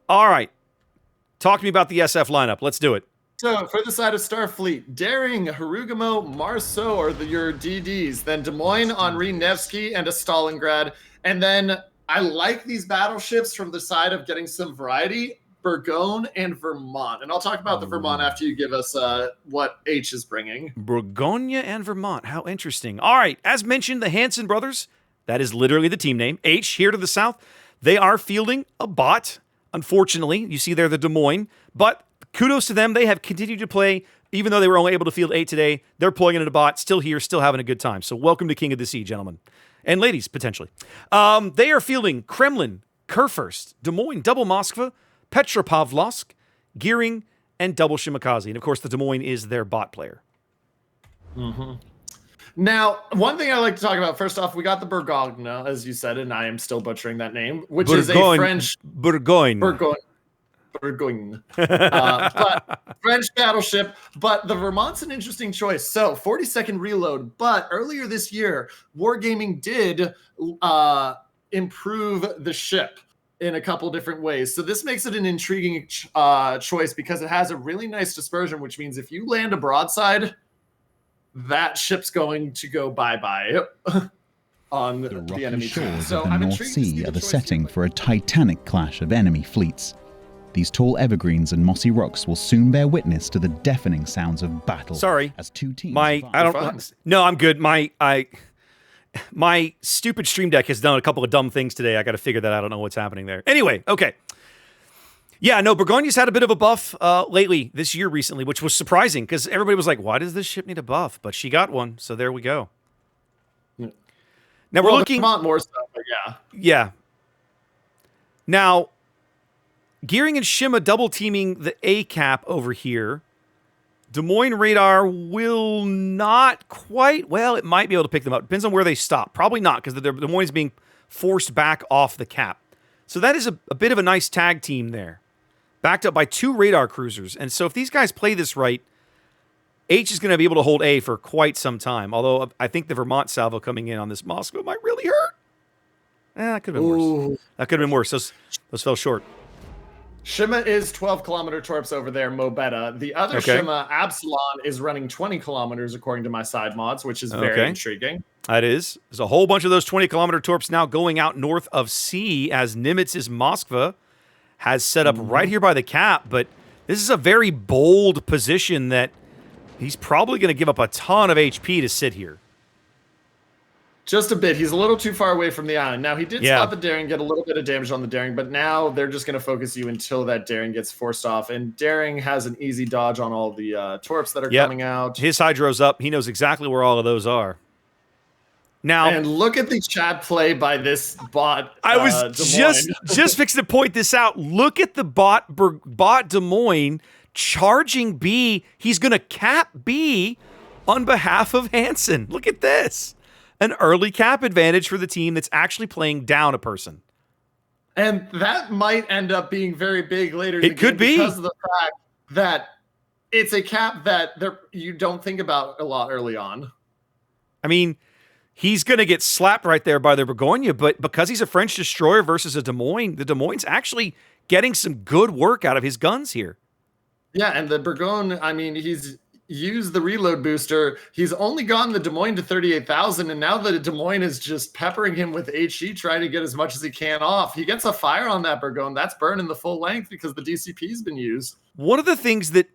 All right. Talk to me about the SF lineup. Let's do it. So for the side of Starfleet, Daring, Harugamo, Marceau are your DDs. Then Des Moines, Henri, Nevsky, and a Stalingrad. And then I like these battleships from the side of getting some variety, Bourgogne and Vermont. And I'll talk about the Vermont after you give us what H is bringing. Bourgogne and Vermont. How interesting. All right. As mentioned, the Hansen brothers, that is literally the team name. H here to the south. They are fielding a bot. Unfortunately, you see there the Des Moines. But kudos to them. They have continued to play. Even though they were only able to field 8 today, they're pulling in a bot, still here, still having a good time. So welcome to King of the Sea, gentlemen. And ladies, potentially. They are fielding Kremlin, Kurfürst, Des Moines, double Moskva, Petropavlovsk, Gearing, and double Shimakaze. And of course, the Des Moines is their bot player. Mm-hmm. Now, one thing I like to talk about, first off, we got the Bourgogne, as you said, and I am still butchering that name, which is a French... Bourgogne. But French battleship. But the Vermont's an interesting choice. So 40-second reload. But earlier this year, Wargaming did improve the ship in a couple different ways. So this makes it an intriguing choice because it has a really nice dispersion, which means if you land a broadside, that ship's going to go bye-bye on the enemy team. So the North Sea are the setting for a titanic clash of enemy fleets. These tall evergreens and mossy rocks will soon bear witness to the deafening sounds of battle. Sorry, as two teams. No, I'm good. My stupid Stream Deck has done a couple of dumb things today. I got to figure that out. I don't know what's happening there. Anyway, okay. Yeah, no, Bourgogne's had a bit of a buff lately, this year recently, which was surprising because everybody was like, why does this ship need a buff? But she got one, so there we go. Yeah. Now we're looking... Vermont more stuff, but yeah. Yeah. Now, Gearing and Shima double teaming the A cap over here. Des Moines radar will not quite... Well, it might be able to pick them up. Depends on where they stop. Probably not, because the Des Moines is being forced back off the cap. So that is a bit of a nice tag team there. Backed up by 2 radar cruisers. And so if these guys play this right, H is going to be able to hold A for quite some time. Although I think the Vermont salvo coming in on this Moscow might really hurt. That could have been worse. That could have been worse. Those fell short. Shima is 12-kilometer torps over there, Mobetta. The other Shima, Absalon, is running 20 kilometers according to my side mods, which is very intriguing. That is. There's a whole bunch of those 20-kilometer torps now going out north of sea as Nimitz's Moskva has set up right here by the cap. But this is a very bold position that he's probably going to give up a ton of HP to sit here. Just a bit. He's a little too far away from the island. Now, he did spot the Daring, get a little bit of damage on the Daring, but now they're just going to focus you until that Daring gets forced off. And Daring has an easy dodge on all the torps that are coming out. His hydro's up. He knows exactly where all of those are. Now, and look at the chat play by this bot. I was just fixing to point this out. Look at the bot Des Moines charging B. He's going to cap B on behalf of Hansen. Look at this. An early cap advantage for the team that's actually playing down a person. And that might end up being very big later. It could be. Because of the fact that it's a cap that you don't think about a lot early on. I mean, he's going to get slapped right there by the Bourgogne, but because he's a French destroyer versus a Des Moines, the Des Moines actually getting some good work out of his guns here. Yeah, and the Bourgogne, I mean, he's used the reload booster. He's only gotten the Des Moines to 38,000, and now the Des Moines is just peppering him with HE, trying to get as much as he can off. He gets a fire on that Bourgogne. That's burning the full length because the DCP's been used. One of the things that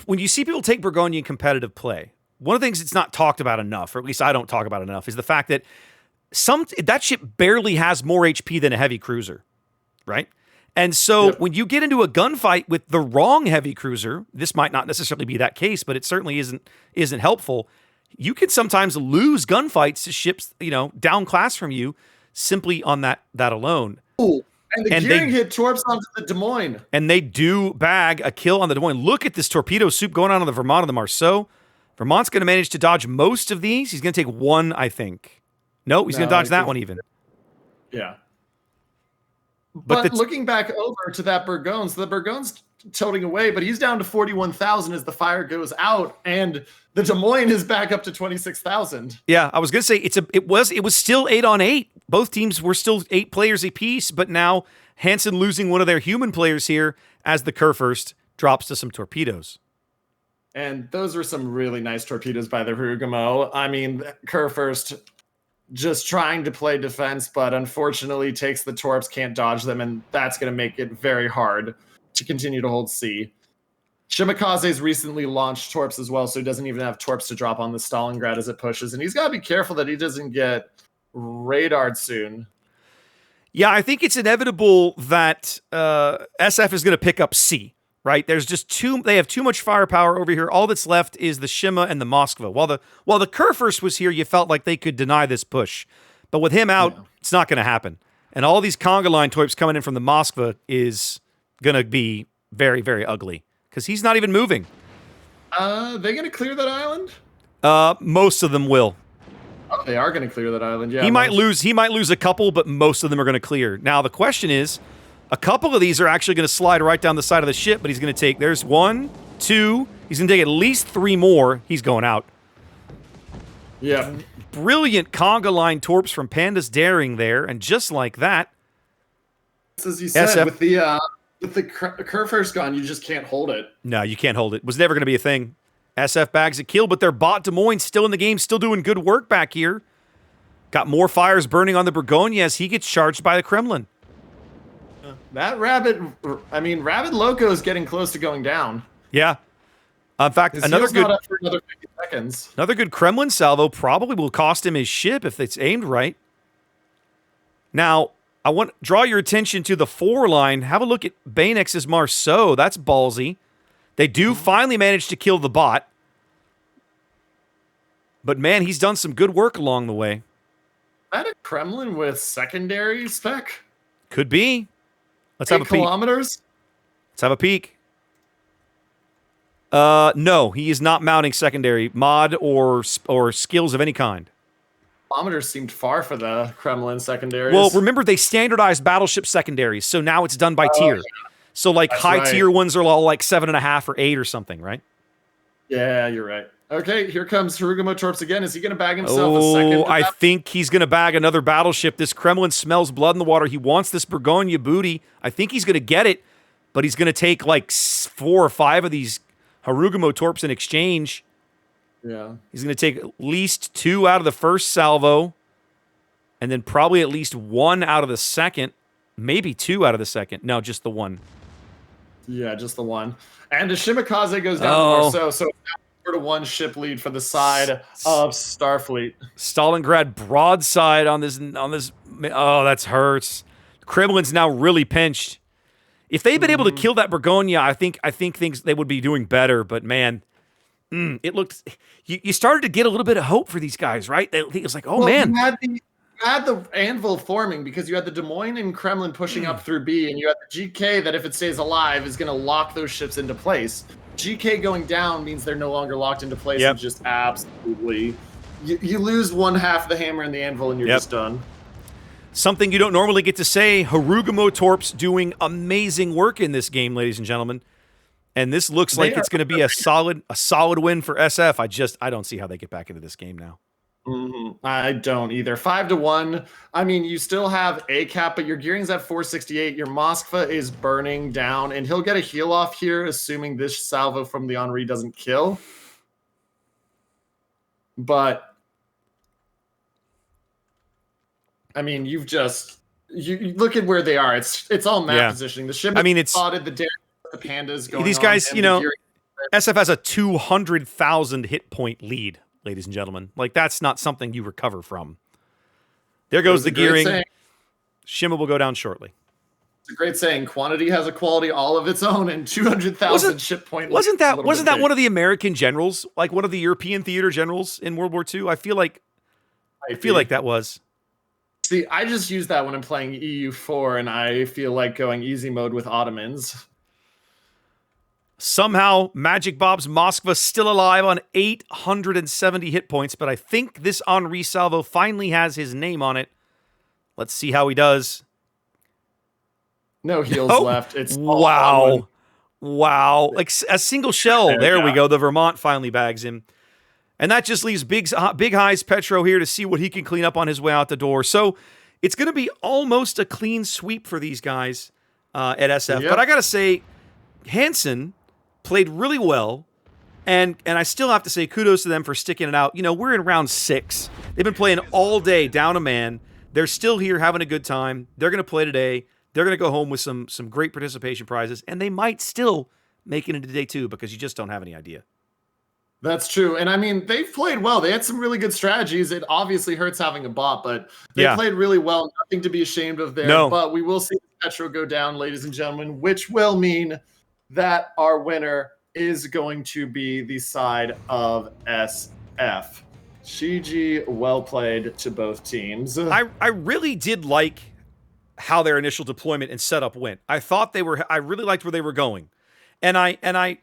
when you see people take Bourgogne in competitive play, one of the things that's not talked about enough, or at least I don't talk about enough, is the fact that that ship barely has more HP than a heavy cruiser, right? And so when you get into a gunfight with the wrong heavy cruiser, this might not necessarily be that case, but it certainly isn't helpful. You can sometimes lose gunfights to ships, down class from you simply on that alone. Ooh, and the Gearing hit torps onto the Des Moines. And they do bag a kill on the Des Moines. Look at this torpedo soup going on the Vermont and the Marceau. Vermont's going to manage to dodge most of these. He's going to take one, I think. No, he's going to dodge that one even. Yeah. But looking back over to that Bourgogne, so the Bourgogne's tilting away, but he's down to 41,000 as the fire goes out, and the Des Moines is back up to 26,000. Yeah, I was going to say it was still 8-on-8. Both teams were still 8 players apiece, but now Hansen losing one of their human players here as the Kurfürst drops to some torpedoes. And those were some really nice torpedoes by the Harugumo. I mean, Kurfürst just trying to play defense, but unfortunately takes the torps, can't dodge them, and that's going to make it very hard to continue to hold C. Shimakaze's recently launched torps as well, so he doesn't even have torps to drop on the Stalingrad as it pushes, and he's got to be careful that he doesn't get radared soon. Yeah, I think it's inevitable that SF is going to pick up C, right? There's just they have too much firepower over here. All that's left is the Shima and the Moskva. While the Kurfürst was here, you felt like they could deny this push. But with him out, it's not going to happen. And all these conga line torps coming in from the Moskva is going to be very, very ugly. Because he's not even moving. They going to clear that island? Most of them will. Oh, they are going to clear that island. Yeah. He might lose a couple, but most of them are going to clear. Now the question is, a couple of these are actually going to slide right down the side of the ship, but he's going to take. There's 1, 2. He's going to take at least 3 more. He's going out. Yeah. Brilliant conga line torps from Panda's Daring there, and just like that, as you said, with the Kurfürst gone, you just can't hold it. No, you can't hold it. It was never going to be a thing. SF bags a kill, but their bot Des Moines still in the game, still doing good work back here. Got more fires burning on the Burgonia as he gets charged by the Kremlin. That Rabbit Loco is getting close to going down. Yeah. In fact, another good, not up for another 50 seconds. Another good Kremlin salvo probably will cost him his ship if it's aimed right. Now, I want to draw your attention to the 4 line. Have a look at Bainex's Marceau. That's ballsy. They do finally manage to kill the bot. But man, he's done some good work along the way. Is that a Kremlin with secondary spec? Could be. Let's have a peek. 8 kilometers? Let's have a peek. No, he is not mounting secondary mod or skills of any kind. Kilometers seemed far for the Kremlin secondaries. Well, remember they standardized battleship secondaries, so now it's done by tier. Yeah. So like That's high right. tier ones are all like 7.5 or 8 or something, right? Yeah, you're right. Okay, here comes Harugumo Torps again. Is he going to bag himself a second? I think he's going to bag another battleship. This Kremlin smells blood in the water. He wants this Burgonia booty. I think he's going to get it, but he's going to take like 4 or 5 of these Harugumo Torps in exchange. Yeah. He's going to take at least 2 out of the first salvo, and then probably at least 1 out of the second. Maybe 2 out of the second. No, just the 1. Yeah, just the 1. And Shimakaze goes down to Marceau, so it's now 4-1 ship lead for the side of Starfleet. Stalingrad broadside on this. Oh, that hurts. Kremlin's now really pinched. If they'd been able to kill that Burgonia, I think things they would be doing better. But man, it looked. You started to get a little bit of hope for these guys, right? It was like, man. You had the anvil forming because you had the Des Moines and Kremlin pushing up through B, and you had the GK that if it stays alive is going to lock those ships into place. GK going down means they're no longer locked into place. Yep. And just absolutely, you lose one half of the hammer and the anvil, and you're just done. Something you don't normally get to say. Harugumo Torps doing amazing work in this game, ladies and gentlemen. And this looks like it's going to be a solid win for SF. I don't see how they get back into this game now. I don't either. 5-1. I mean, you still have a cap, but your gearing's at 468. Your Moskva is burning down, and he'll get a heal off here, assuming this salvo from the Henri doesn't kill. But I mean, you look at where they are. It's all map positioning. The ship. It's spotted the pandas going. These guys, SF has a 200,000 hit point lead. Ladies and gentlemen, like that's not something you recover from. There goes the gearing. Shima will go down shortly. It's a great saying. Quantity has a quality all of its own, and 200,000 ship point. Wasn't that one of the American generals, like one of the European theater generals in World War II? I feel like that was. See, I just use that when I'm playing EU4, and I feel like going easy mode with Ottomans. Somehow, Magic Bob's Moskva still alive on 870 hit points, but I think this Henri salvo finally has his name on it. Let's see how he does. No heals left. It's wow. Like a single shell. There we go. The Vermont finally bags him. And that just leaves Big High's Petro here to see what he can clean up on his way out the door. So it's going to be almost a clean sweep for these guys at SF. Yep. But I got to say, Hansen played really well. And I still have to say kudos to them for sticking it out. You know, we're in round 6. They've been playing all day, down a man. They're still here having a good time. They're going to play today. They're going to go home with some great participation prizes. And they might still make it into day 2 because you just don't have any idea. That's true. And I mean, they've played well. They had some really good strategies. It obviously hurts having a bot, but they played really well. Nothing to be ashamed of there. No. But we will see Petro go down, ladies and gentlemen, which will mean that our winner is going to be the side of SF. GG, well played to both teams. I really did like how their initial deployment and setup went. I really liked where they were going. And I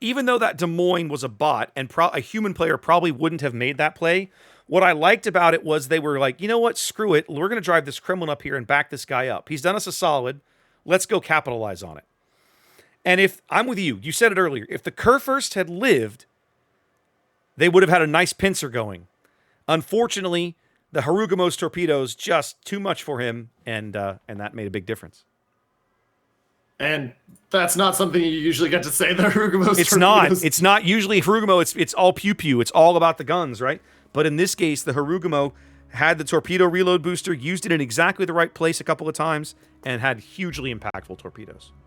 even though that Des Moines was a bot and a human player probably wouldn't have made that play, what I liked about it was they were like, you know what, screw it. We're going to drive this Kremlin up here and back this guy up. He's done us a solid. Let's go capitalize on it. And if I'm with you, you said it earlier, if the Kurfürst had lived, they would have had a nice pincer going. Unfortunately, the Harugumo's torpedoes just too much for him, and that made a big difference. And that's not something you usually get to say. The Harugumo's It's torpedoes. not. It's not usually Harugumo. It's all pew pew. It's all about the guns, right? But in this case, the Harugumo had the torpedo reload booster, used it in exactly the right place a couple of times, and had hugely impactful torpedoes.